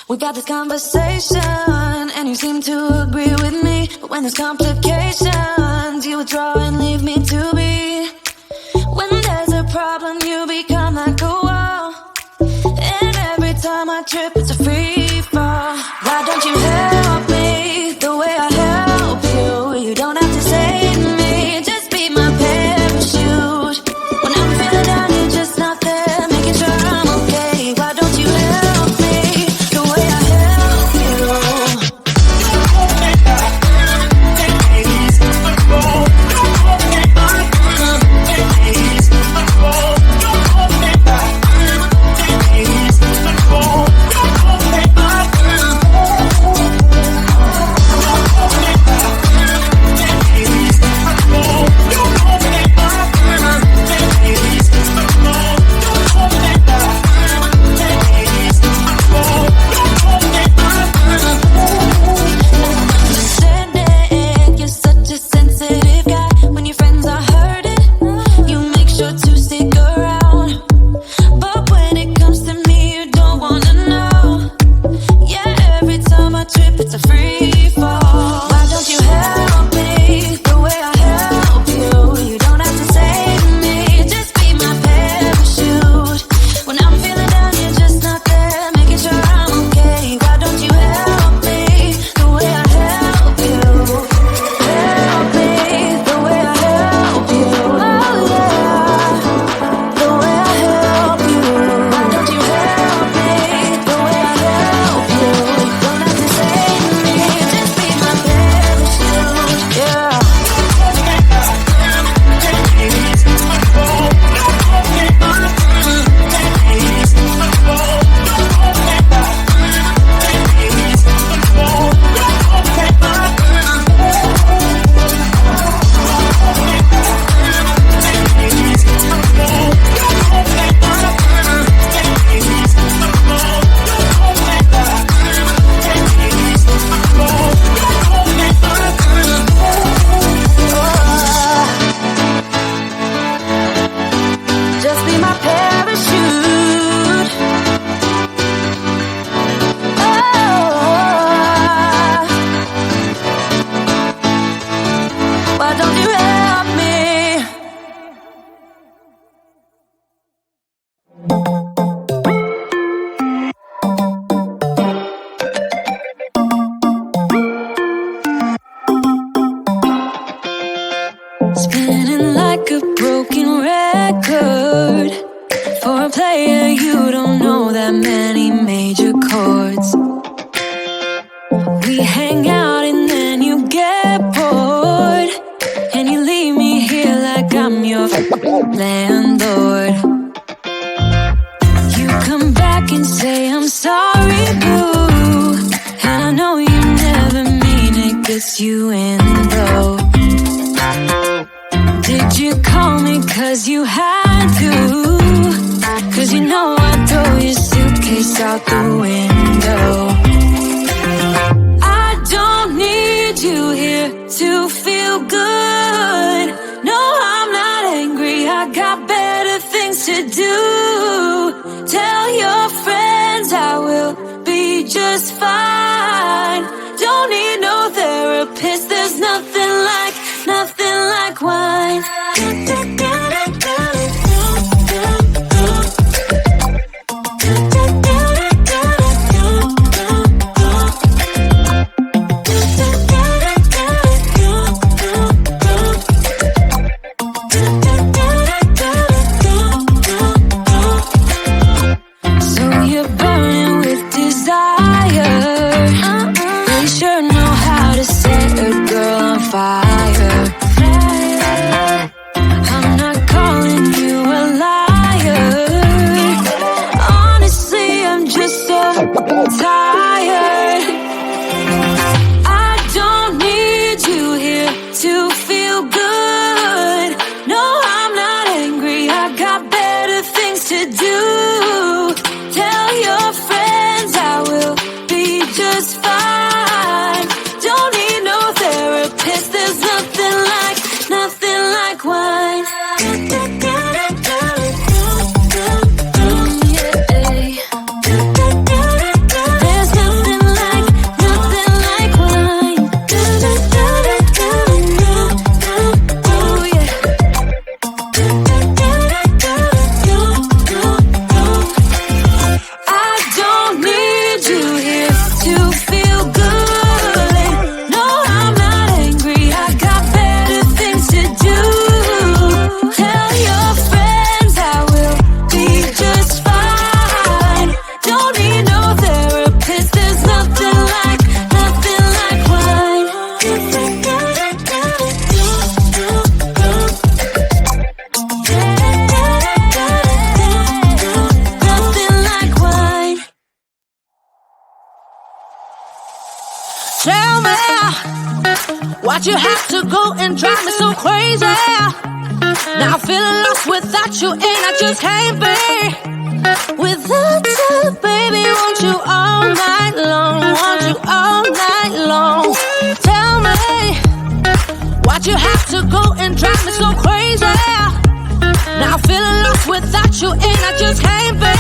We got this conversation, and you seem to agree with me. But when there's complications, you withdraw and leave me to be. When there's a problem, you become like a wall. And every time I trip, it's a free fall. Why don't you help me the way I help you? You don't have to save me, just be my parachute. When I'm feeling down, you're just not there, making sure I'm okay. Why don't you help me the way I help you? Spinning like a broken record. For a player, you don't know that many major chords. We hang out and then you get bored, and you leave me here like I'm your landlord. You come back and say I'm sorry, boo, and I know you never mean it, gets you in though. Did you call me cause you had to? Cause you know I'd throw your suitcase out the window. I don't need you here to feel good. No, I'm not angry, I got better things to do. Tell your friends I will be just fine. Don't need no therapist, there's nothing like wine. So you're burning with desire. You sure know how to set a girl on fire. Why'd you have to go and drive me so crazy? Now I'm feeling lost without you, and I just can't be without you, baby. Want you all night long, want you all night long. Tell me, why'd you have to go and drive me so crazy? Now I'm feeling lost without you, and I just can't be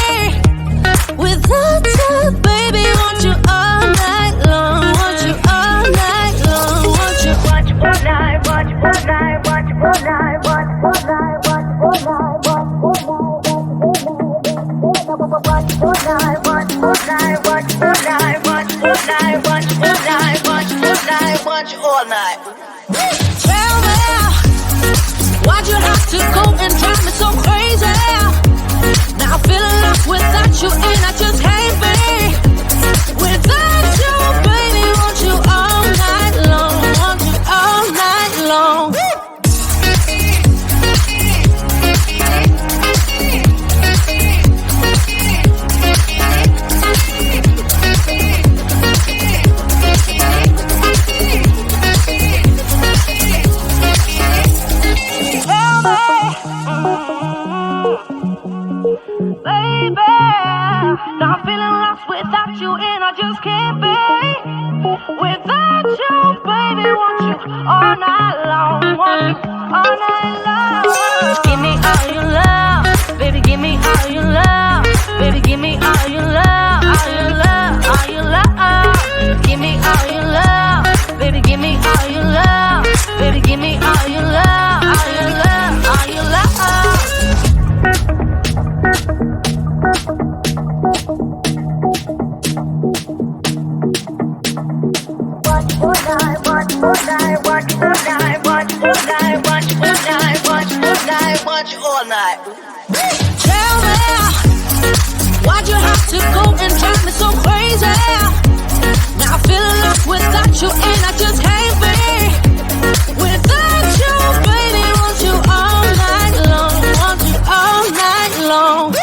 without you, baby. Want you all night long, want you all night long, want you all night, want you all night, want you all night, want you all night, want you all night, want you all night, want you all night, want you all night, want you all night, want you all night, want you all night, want you all night, want you all night. Tell me, why'd you have to go and drive me so crazy? Now I'm feeling lost without you, and I just can't be without you, baby. Want you all night long, want you all night long. Now I'm feeling lost without you, and I just can't be without you, baby. Want you all night long, want you all night long. Give me all your love, baby. Give me all your love, baby. Give me all your love, all your love, all your love. Give me all your love, baby. Give me all your love, baby. Give me all your love, all your love, all your love. Want you all night. Tell me, why'd you have to go and drive me so crazy? Now I'm feeling lost without you, and I just can't be without you, baby. Want you all night long, want you all night long.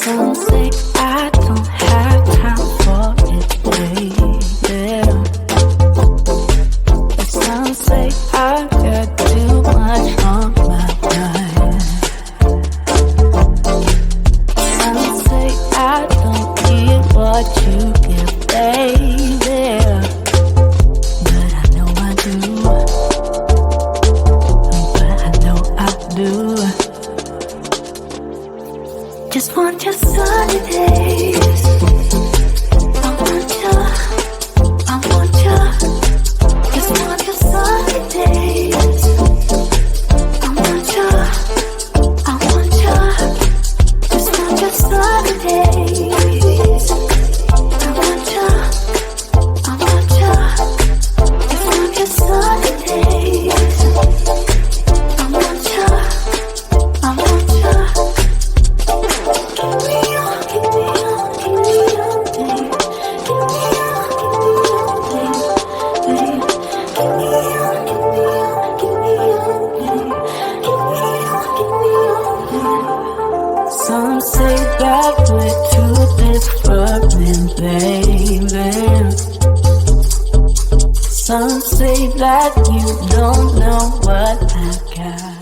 Some say I don't have time for it, baby. But some say I got too much on my mind. Some say I don't give what you give, baby. But I know I do. But I know I do. Just want your sunny days. I want you. Just want your sunny days. I want you. Just want your sunny days. I want you. Just want your sunny days. I want you. Some say that we're too different, baby. Some say that you don't know what I got.